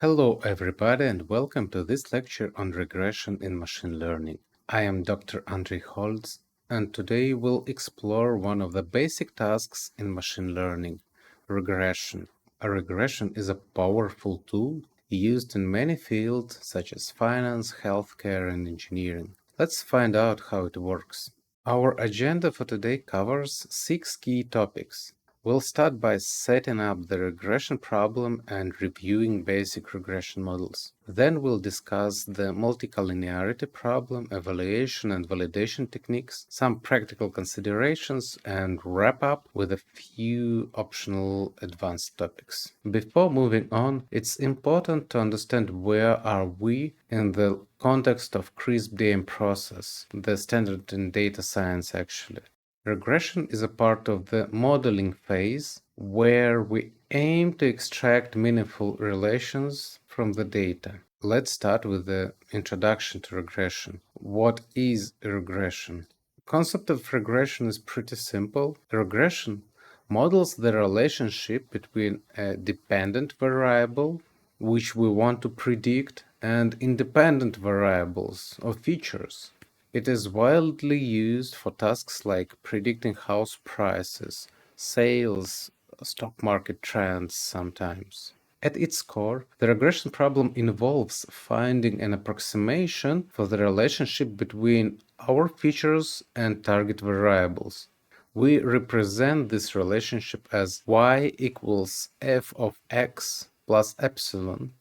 Hello everybody and welcome to this lecture on regression in machine learning. I am Dr. Andrey Holz and today we'll explore one of the basic tasks in machine learning, regression. A regression is a powerful tool used in many fields such as finance, healthcare and engineering. Let's find out how it works. Our agenda for today covers 6 key topics. We'll start by setting up the regression problem and reviewing basic regression models. Then we'll discuss the multicollinearity problem, evaluation and validation techniques, some practical considerations, and wrap up with a few optional advanced topics. Before moving on, it's important to understand where are we in the context of CRISP-DM process, the standard in data science actually. Regression is a part of the modeling phase where we aim to extract meaningful relations from the data. Let's start with the introduction to regression. What is regression? The concept of regression is pretty simple. Regression models the relationship between a dependent variable, which we want to predict, and independent variables or features. It is widely used for tasks like predicting house prices, sales, stock market trends sometimes. At its core, the regression problem involves finding an approximation for the relationship between our features and target variables. We represent this relationship as y equals f of x plus epsilon,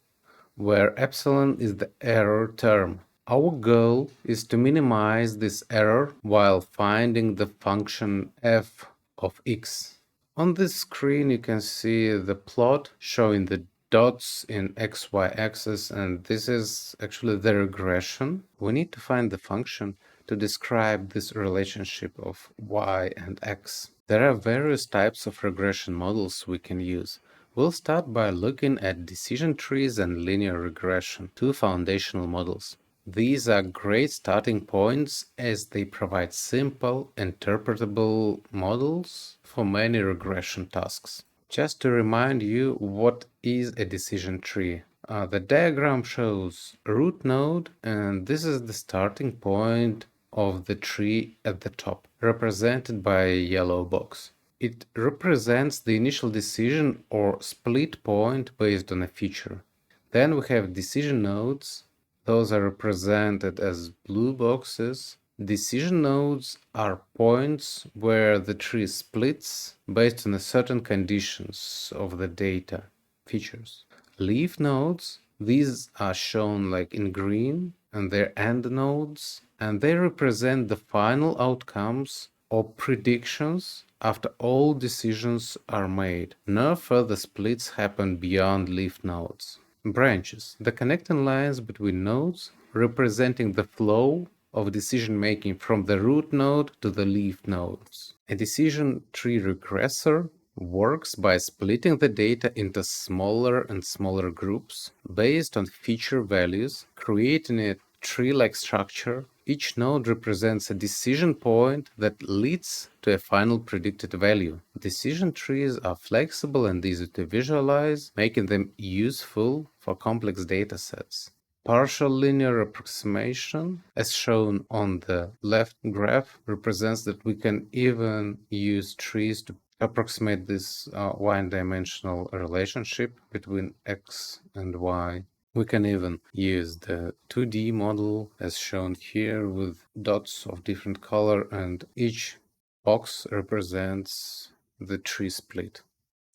where epsilon is the error term. Our goal is to minimize this error while finding the function f of x. On this screen you can see the plot showing the dots in xy axis, and this is actually the regression. We need to find the function to describe this relationship of y and x. There are various types of regression models we can use. We'll start by looking at decision trees and linear regression, two foundational models. These are great starting points as they provide simple, interpretable models for many regression tasks. Just to remind you, what is a decision tree? The diagram shows a root node, and this is the starting point of the tree at the top, represented by a yellow box. It represents the initial decision or split point based on a feature. Then we have decision nodes. Those are represented as blue boxes. Decision nodes are points where the tree splits based on a certain conditions of the data features. Leaf nodes, these are shown like in green, and they're end nodes, and they represent the final outcomes or predictions after all decisions are made. No further splits happen beyond leaf nodes. Branches, the connecting lines between nodes representing the flow of decision making from the root node to the leaf nodes. A decision tree regressor works by splitting the data into smaller and smaller groups based on feature values, creating a tree-like structure. Each node represents a decision point that leads to a final predicted value. Decision trees are flexible and easy to visualize, making them useful for complex datasets. Partial linear approximation, as shown on the left graph, represents that we can even use trees to approximate this one-dimensional relationship between x and y. We can even use the 2D model as shown here with dots of different color, and each box represents the tree split.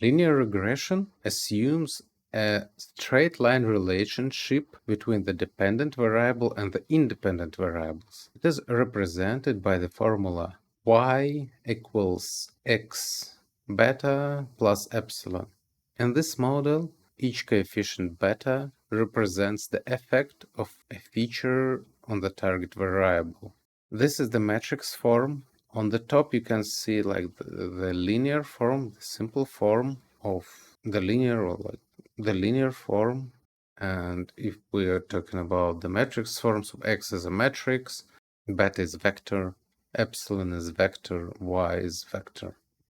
Linear regression assumes a straight line relationship between the dependent variable and the independent variables. It is represented by the formula y equals x beta plus epsilon. In this model, each coefficient beta represents the effect of a feature on the target variable. This is the matrix form. On the top you can see like the linear form, the simple form of the linear form. And if we are talking about the matrix forms of x is a matrix, beta is vector, epsilon is vector, y is vector.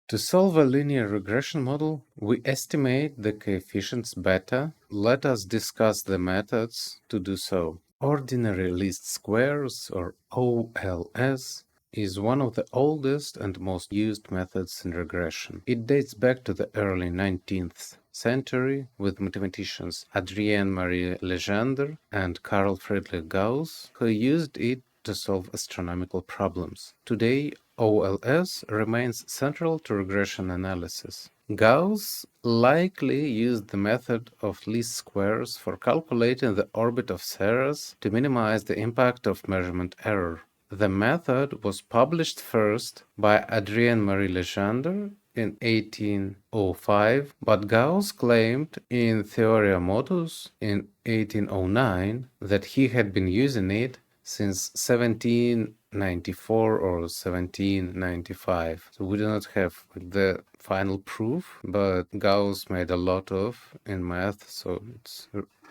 To solve a linear regression model, we estimate the coefficients beta. Let us discuss the methods to do so. Ordinary least squares, or OLS, is one of the oldest and most used methods in regression. It dates back to the early 19th century with mathematicians Adrien-Marie Legendre and Carl Friedrich Gauss, who used it to solve astronomical problems. Today, OLS remains central to regression analysis. Gauss likely used the method of least squares for calculating the orbit of Ceres to minimize the impact of measurement error. The method was published first by Adrien-Marie Legendre in 1805, but Gauss claimed in Theoria Modus in 1809 that he had been using it since 1794 or 1795. So we do not have the final proof, but Gauss made a lot of in math, so it's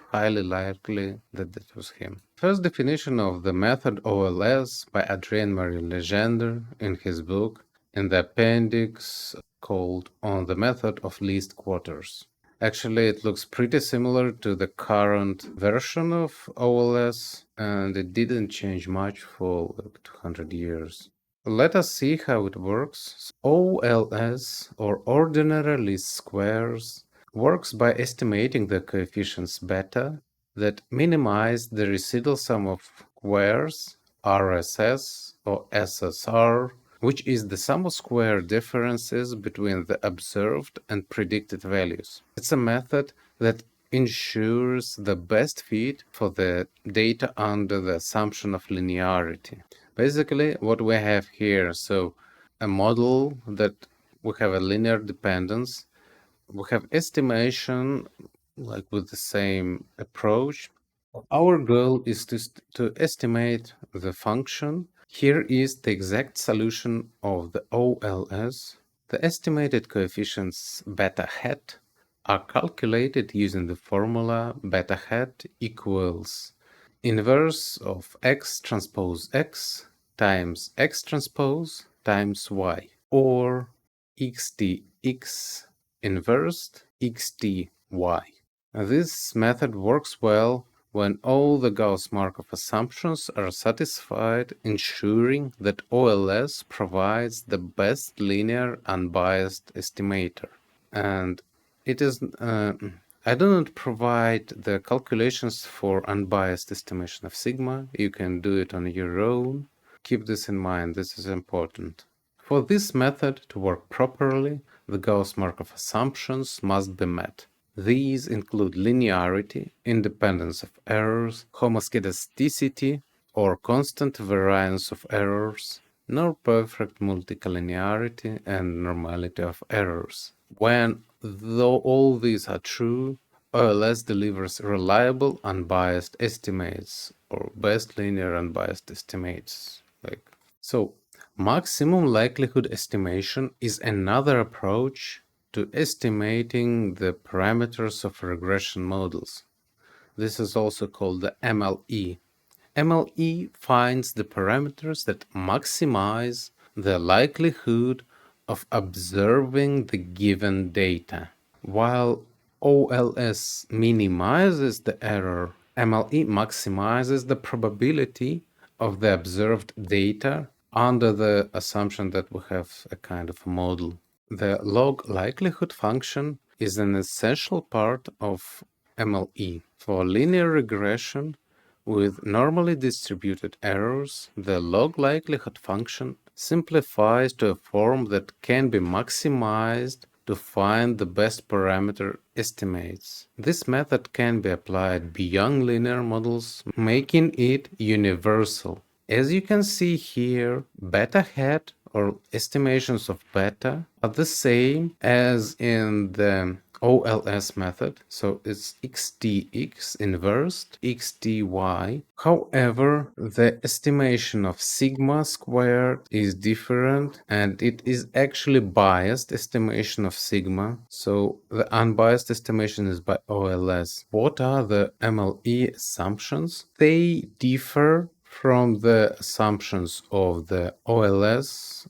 highly likely that that was him. First definition of the method OLS by Adrien-Marie Legendre in his book in the appendix called On the Method of Least Quarters. Actually, it looks pretty similar to the current version of OLS, and it didn't change much for like 200 years. Let us see how it works. OLS, or ordinary least squares, works by estimating the coefficients beta that minimize the residual sum of squares, RSS or SSR, which is the sum of square differences between the observed and predicted values. It's a method that ensures the best fit for the data under the assumption of linearity. Basically, what we have here, so a model that we have a linear dependence, we have estimation like with the same approach. Our goal is to estimate the function. Here is the exact solution of the OLS. The estimated coefficients beta hat are calculated using the formula beta hat equals inverse of x transpose x times x transpose times y, or xtx inversed xty. This method works well when all the Gauss-Markov assumptions are satisfied, ensuring that OLS provides the best linear unbiased estimator. And it is I do not provide the calculations for unbiased estimation of sigma. You can do it on your own. Keep this in mind, this is important. For this method to work properly, the Gauss-Markov assumptions must be met. These include linearity, independence of errors, homoscedasticity or constant variance of errors, nor perfect multicollinearity and normality of errors. When, though all these are true, OLS delivers reliable unbiased estimates or best linear unbiased estimates. So, maximum likelihood estimation is another approach to estimating the parameters of regression models. This is also called the MLE. MLE finds the parameters that maximize the likelihood of observing the given data. While OLS minimizes the error, MLE maximizes the probability of the observed data under the assumption that we have a kind of model. The log likelihood function is an essential part of MLE. For linear regression with normally distributed errors, the log likelihood function simplifies to a form that can be maximized to find the best parameter estimates. This method can be applied beyond linear models, making it universal. As you can see here, beta hat or estimations of beta are the same as in the OLS method, so it's xtx inversed xty. However, the estimation of sigma squared is different, and it is actually biased estimation of sigma, so the unbiased estimation is by OLS. What are the MLE assumptions? They differ from the assumptions of the OLS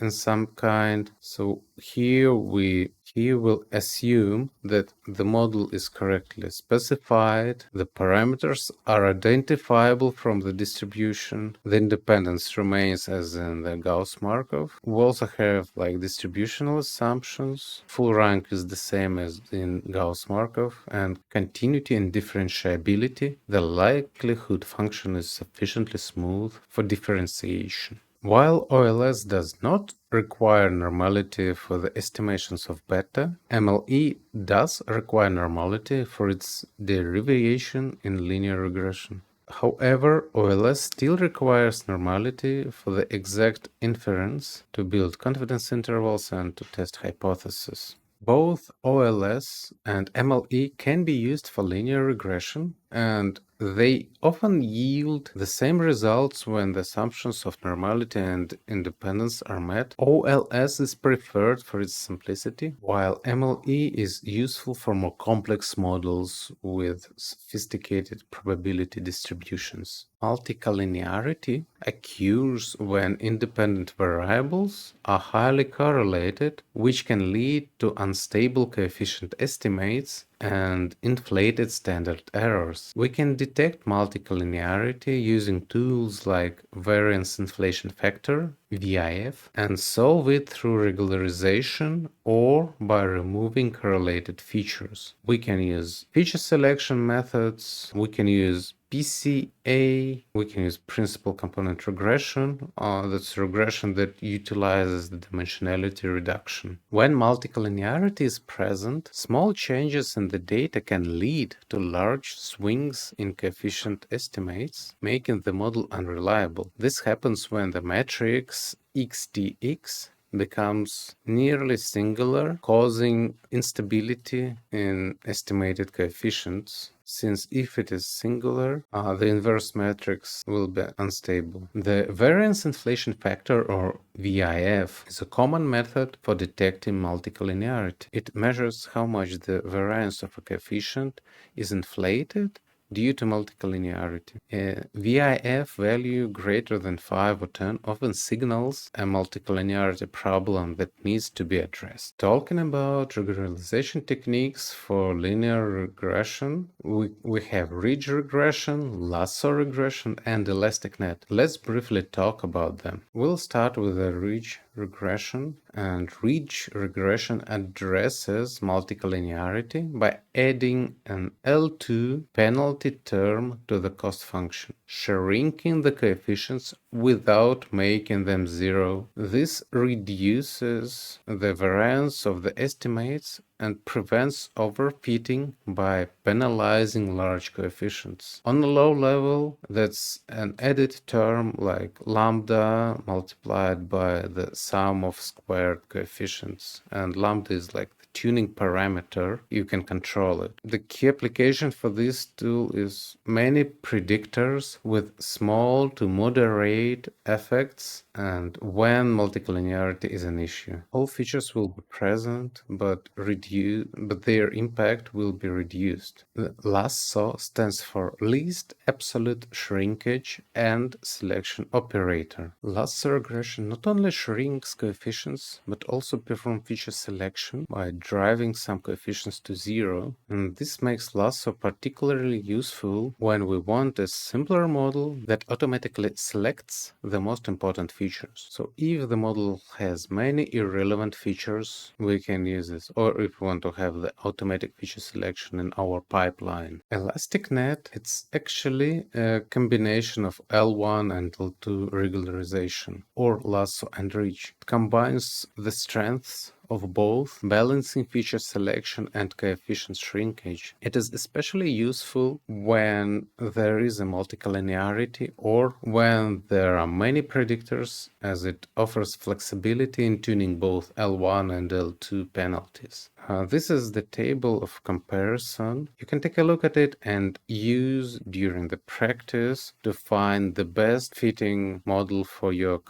in some kind. So here will assume that the model is correctly specified, the parameters are identifiable from the distribution, the independence remains as in the Gauss-Markov. We also have like distributional assumptions, full rank is the same as in Gauss-Markov, and continuity and differentiability, the likelihood function is sufficiently smooth for differentiation. While OLS does not require normality for the estimations of beta, MLE does require normality for its derivation in linear regression. However, OLS still requires normality for the exact inference to build confidence intervals and to test hypotheses. Both OLS and MLE can be used for linear regression, and they often yield the same results when the assumptions of normality and independence are met. OLS is preferred for its simplicity, while MLE is useful for more complex models with sophisticated probability distributions. Multicollinearity occurs when independent variables are highly correlated, which can lead to unstable coefficient estimates and inflated standard errors. We can detect multicollinearity using tools like variance inflation factor, VIF, and solve it through regularization or by removing correlated features. We can use feature selection methods, we can use PCA, we can use principal component regression. That's regression that utilizes the dimensionality reduction. When multicollinearity is present, small changes in the data can lead to large swings in coefficient estimates, making the model unreliable. This happens when the matrix XTX becomes nearly singular, causing instability in estimated coefficients, since if it is singular, the inverse matrix will be unstable. The variance inflation factor, or VIF, is a common method for detecting multicollinearity. It measures how much the variance of a coefficient is inflated due to multicollinearity. A VIF value greater than 5 or 10 often signals a multicollinearity problem that needs to be addressed. Talking about regularization techniques for linear regression, we have ridge regression, lasso regression, and ElasticNet. Let's briefly talk about them. We'll start with the ridge regression, and ridge regression addresses multicollinearity by adding an L2 penalty term to the cost function, shrinking the coefficients without making them zero. This reduces the variance of the estimates and prevents overfitting by penalizing large coefficients. On a low level, that's an added term like lambda multiplied by the sum of squared coefficients, and lambda is like the tuning parameter. You can control it. The key application for this tool is many predictors with small to moderate effects, and when multicollinearity is an issue. All features will be present, but their impact will be reduced. The Lasso stands for least absolute shrinkage and selection operator. Lasso regression not only shrinks coefficients, but also performs feature selection by driving some coefficients to zero, and this makes Lasso particularly useful when we want a simpler model that automatically selects the most important features. So if the model has many irrelevant features, we can use this, or if we want to have the automatic feature selection in our pipeline. ElasticNet, it's actually a combination of L1 and L2 regularization, or Lasso and Ridge. It combines the strengths of both, balancing feature selection and coefficient shrinkage. It is especially useful when there is a multicollinearity or when there are many predictors, as it offers flexibility in tuning both L1 and L2 penalties. This is the table of comparison. You can take a look at it and use during the practice to find the best fitting model for your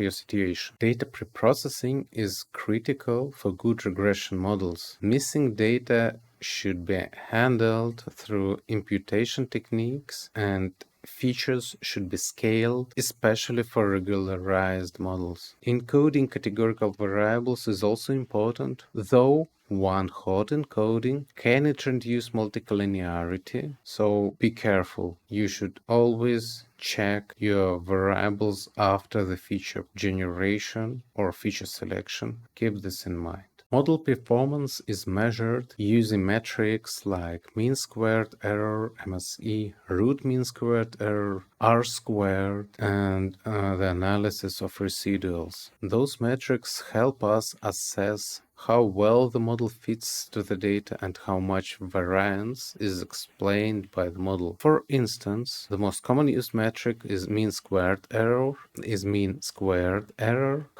situation. Data preprocessing is critical for good regression models. Missing data should be handled through imputation techniques, and features should be scaled, especially for regularized models. Encoding categorical variables is also important, though one hot encoding can introduce multicollinearity, so be careful. You should always check your variables after the feature generation or feature selection. Keep this in mind. Model performance is measured using metrics like mean squared error, MSE, root mean squared error, R squared, and the analysis of residuals. Those metrics help us assess how well the model fits to the data and how much variance is explained by the model. For instance, the most common used metric is mean squared error.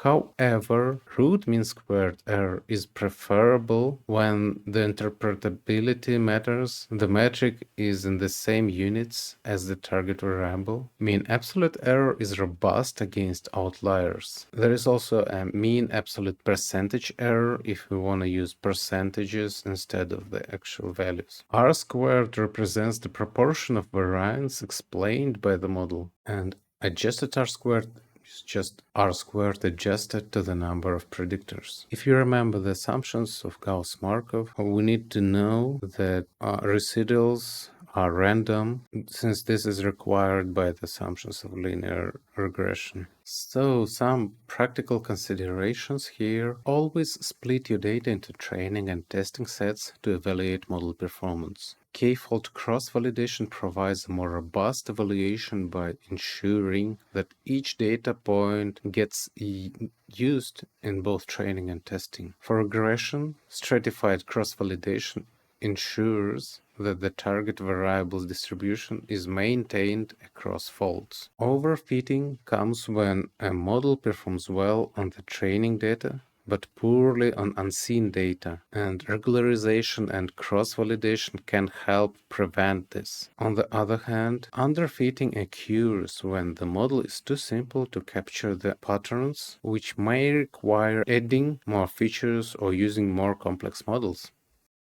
However, root mean squared error is preferable when the interpretability matters. The metric is in the same units as the target variable. Mean absolute error is robust against outliers. There is also a mean absolute percentage error if we want to use percentages instead of the actual values. R squared represents the proportion of variance explained by the model, and adjusted R squared is just R squared adjusted to the number of predictors. If you remember the assumptions of Gauss-Markov, we need to know that residuals are random, since this is required by the assumptions of linear regression. So, some practical considerations here. Always split your data into training and testing sets to evaluate model performance. K-fold cross-validation provides a more robust evaluation by ensuring that each data point gets used in both training and testing. For regression, stratified cross-validation ensures that the target variable's distribution is maintained across folds. Overfitting comes when a model performs well on the training data but poorly on unseen data, and regularization and cross-validation can help prevent this. On the other hand, underfitting occurs when the model is too simple to capture the patterns, which may require adding more features or using more complex models.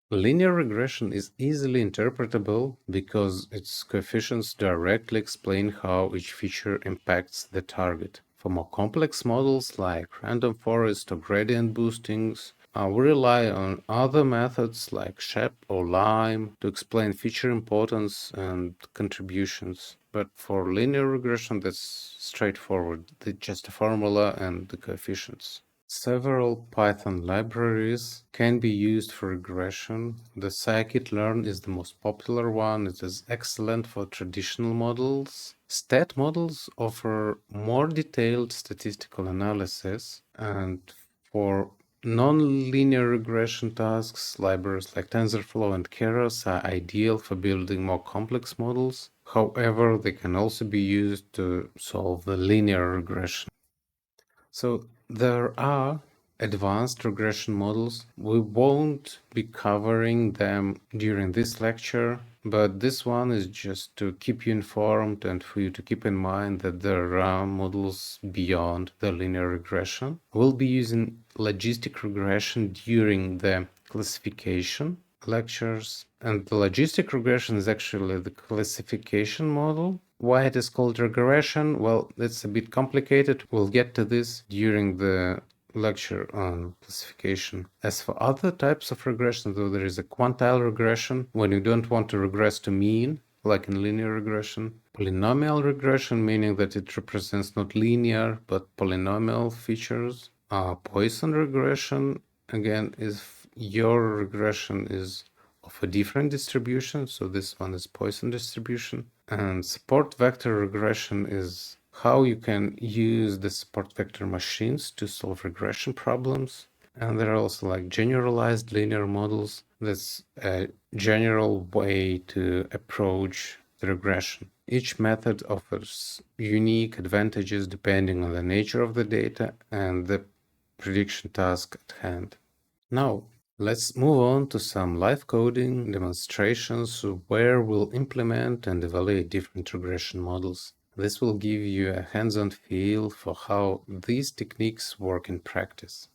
Linear regression is easily interpretable because its coefficients directly explain how each feature impacts the target. For more complex models like random forest or gradient boostings, we rely on other methods like SHAP or LIME to explain feature importance and contributions. But for linear regression, that's straightforward. It's just a formula and the coefficients. Several Python libraries can be used for regression. The sklearn is the most popular one. It is excellent for traditional models. Statmodels offer more detailed statistical analysis, and for non-linear regression tasks, libraries like TensorFlow and Keras are ideal for building more complex models. However, they can also be used to solve the linear regression. So there are advanced regression models. We won't be covering them during this lecture, but this one is just to keep you informed and for you to keep in mind that there are models beyond the linear regression. We'll be using logistic regression during the classification lectures, and the logistic regression is actually the classification model. Why it is called regression? Well, it's a bit complicated. We'll get to this during the lecture on classification. As for other types of regression, though, there is a quantile regression when you don't want to regress to mean, like in linear regression. Polynomial regression, meaning that it represents not linear but polynomial features. Poisson regression, again, is your regression is of a different distribution, so this one is Poisson distribution. And support vector regression is how you can use the support vector machines to solve regression problems. And there are also like generalized linear models. That's a general way to approach the regression. Each method offers unique advantages depending on the nature of the data and the prediction task at hand. Now, let's move on to some live coding demonstrations where we'll implement and evaluate different regression models. This will give you a hands-on feel for how these techniques work in practice.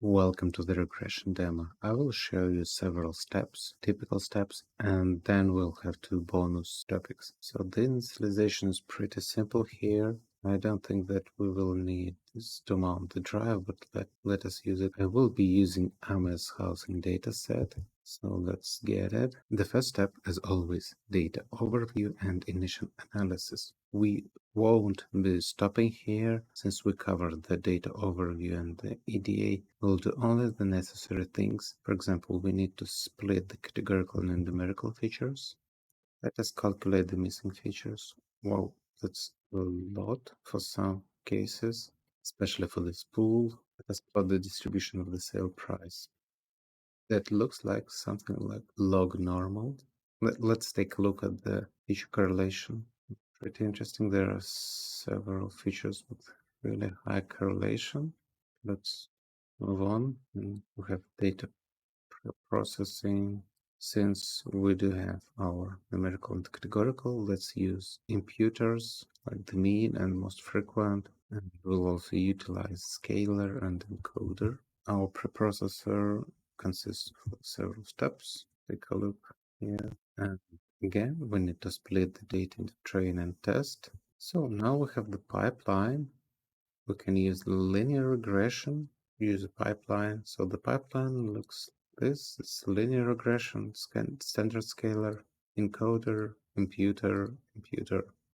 Welcome to the regression demo. I will show you several steps, typical steps, and then we'll have two bonus topics. So the initialization is pretty simple here. I don't think that we will need this to mount the drive, but let us use it. I will be using AMS housing dataset. So let's get it. The first step, as always, data overview and initial analysis. We won't be stopping here since we covered the data overview and the EDA. We'll do only the necessary things. For example, we need to split the categorical and numerical features. Let us calculate the missing features. Wow, that's a lot for some cases, especially for this pool. Let us plot the distribution of the sale price. That looks like something like log normal. Let's take a look at the feature correlation. Pretty interesting. There are several features with really high correlation. Let's move on. We have data processing. Since we do have our numerical and categorical, let's use imputers like the mean and most frequent. And we'll also utilize scalar and encoder. Our preprocessor consists of several steps. Take a look here. And again, we need to split the data into train and test. So now we have the pipeline. We can use linear regression, use a pipeline. So the pipeline looks like this. It's linear regression, standard scalar, encoder, imputer.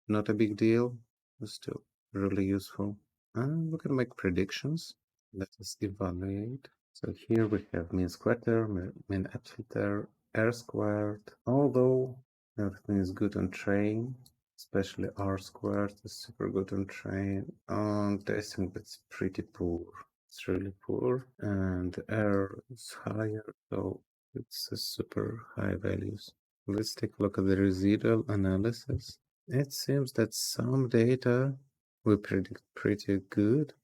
Not a big deal, but still really useful. And we can make predictions. Let us evaluate. So here we have mean squared error, mean absolute error, R squared. Although everything is good on train, especially R squared is super good on train. On testing, that's pretty poor. It's really poor, and the error is higher, so it's a super high values. Let's take a look at the residual analysis. It seems that some data we predict pretty good,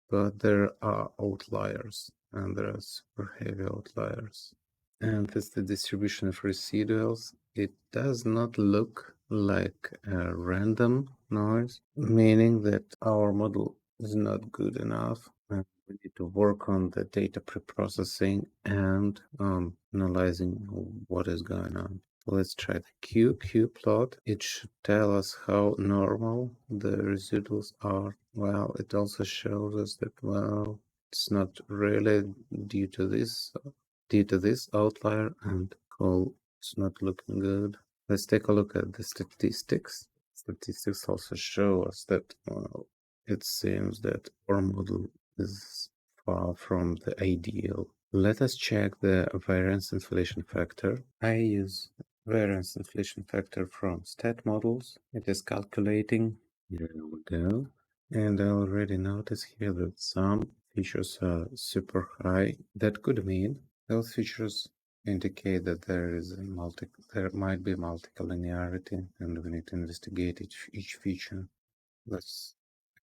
but there are outliers, and there are super heavy outliers. And that's the distribution of residuals. It does not look like a random noise, meaning that our model is not good enough. And we need to work on the data preprocessing and analyzing what is going on. Let's try the Q plot. It should tell us how normal the residuals are. Well, it also shows us that, well, it's not really due to this outlier, and call it's not looking good. Let's take a look at the statistics. Statistics also show us that, well, it seems that our model is far from the ideal. Let us check the variance inflation factor. I use variance inflation factor from Statmodels. It is calculating. Here we go. And I already notice here that some features are super high. That could mean those features indicate that there might be multicollinearity, and we need to investigate each feature. Let's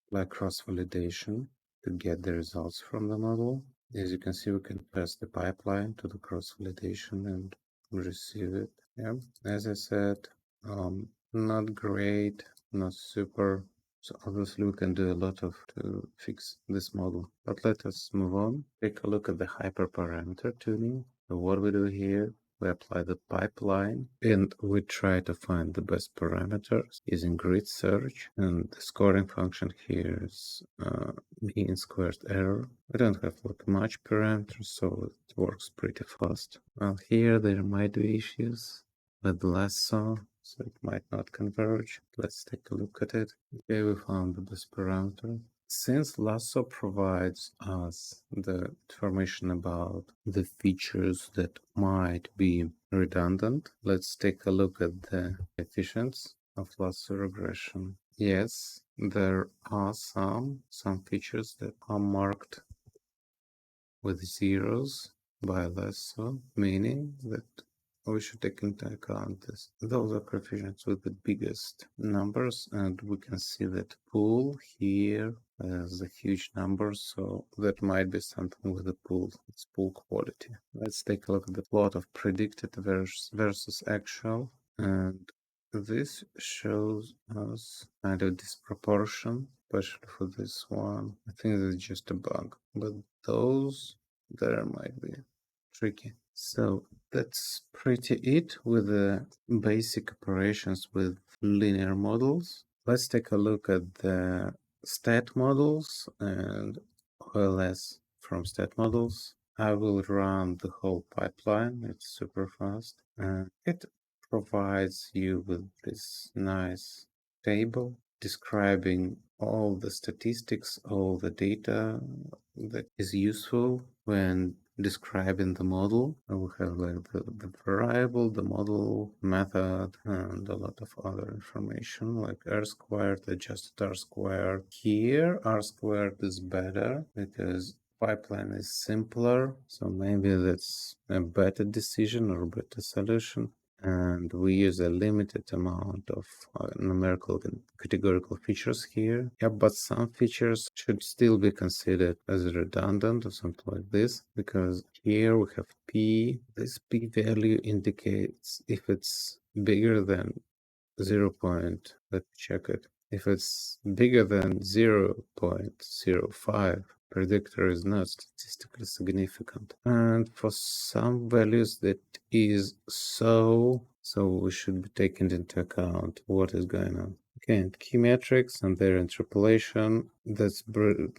apply cross-validation to get the results from the model. As you can see, we can pass the pipeline to the cross-validation and receive it. Yeah, as I said, not great, not super. So obviously we can do a lot to fix this model. But let us move on. Take a look at the hyperparameter tuning. So what we do here, we apply the pipeline and we try to find the best parameters using grid search. And the scoring function here is mean squared error. We don't have like much parameters, so it works pretty fast. Well, here there might be issues with Lasso, so it might not converge. Let's take a look at it. Okay, we found the best parameter. Since Lasso provides us the information about the features that might be redundant, let's take a look at the coefficients of Lasso regression. Yes, there are some features that are marked with zeros by Lasso, meaning that we should take into account this. Those are coefficients with the biggest numbers, and we can see that pool here has a huge number, so that might be something with the pool. It's pool quality. Let's take a look at the plot of predicted versus actual, and this shows us kind of disproportion, especially for this one. I think it's just a bug, but those there might be tricky. So that's pretty it with the basic operations with linear models. Let's take a look at the Statmodels and OLS from Statmodels. I will run the whole pipeline. It's super fast. It provides you with this nice table describing all the statistics, all the data that is useful when describing the model. We have like the variable, the model, method, and a lot of other information like R squared, adjusted R squared. Here, R squared is better because pipeline is simpler, so maybe that's a better decision or better solution. And we use a limited amount of numerical and categorical features here. Yeah, but some features should still be considered as redundant or something like this, because here we have p. This p value indicates if it's bigger than 0. Let me check it. If it's bigger than 0.05, predictor is not statistically significant. And for some values that is so we should be taking into account what is going on. Okay, and key metrics and their interpolation. That's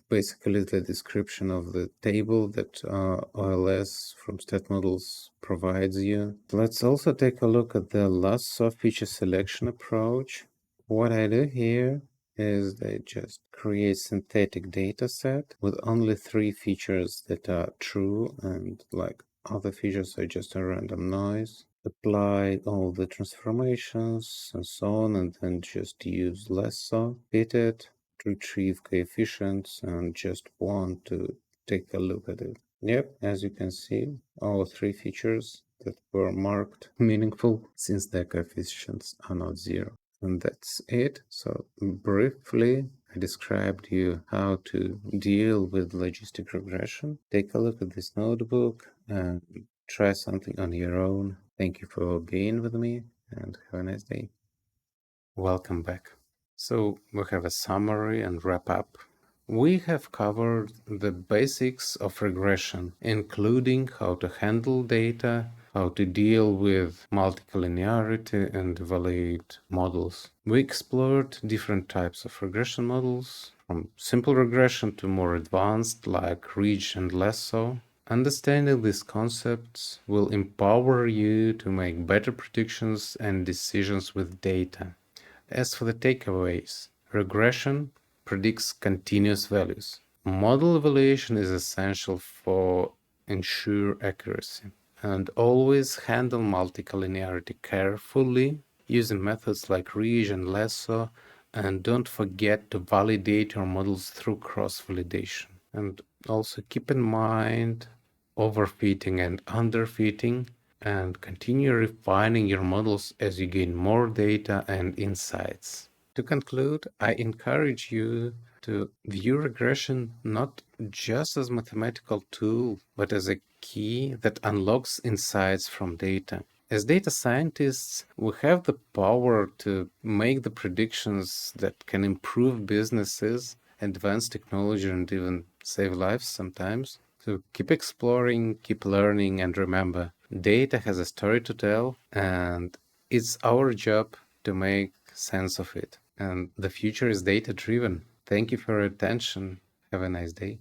basically the description of the table that OLS from Statmodels provides you. Let's also take a look at the Lasso feature selection approach. What I do here is they just create synthetic data set with only 3 features that are true, and like other features are just a random noise. Apply all the transformations and so on, and then just use Lasso, fit it, retrieve coefficients, and just want to take a look at it. Yep, as you can see, all 3 features that were marked meaningful since their coefficients are not 0. And that's it. So briefly, I described you how to deal with logistic regression. Take a look at this notebook and try something on your own. Thank you for being with me and have a nice day. Welcome back. So we have a summary and wrap up. We have covered the basics of regression, including how to handle data, how to deal with multicollinearity and evaluate models. We explored different types of regression models, from simple regression to more advanced like Ridge and Lasso. Understanding these concepts will empower you to make better predictions and decisions with data. As for the takeaways, regression predicts continuous values. Model evaluation is essential for ensure accuracy. And always handle multicollinearity carefully using methods like Ridge and Lasso, and don't forget to validate your models through cross-validation. And also keep in mind overfitting and underfitting, and continue refining your models as you gain more data and insights. To conclude, I encourage you to view regression not just as a mathematical tool, but as a key that unlocks insights from data. As data scientists, we have the power to make the predictions that can improve businesses, advance technology, and even save lives sometimes. So keep exploring, keep learning, and remember, data has a story to tell, and it's our job to make sense of it. And the future is data-driven. Thank you for your attention. Have a nice day.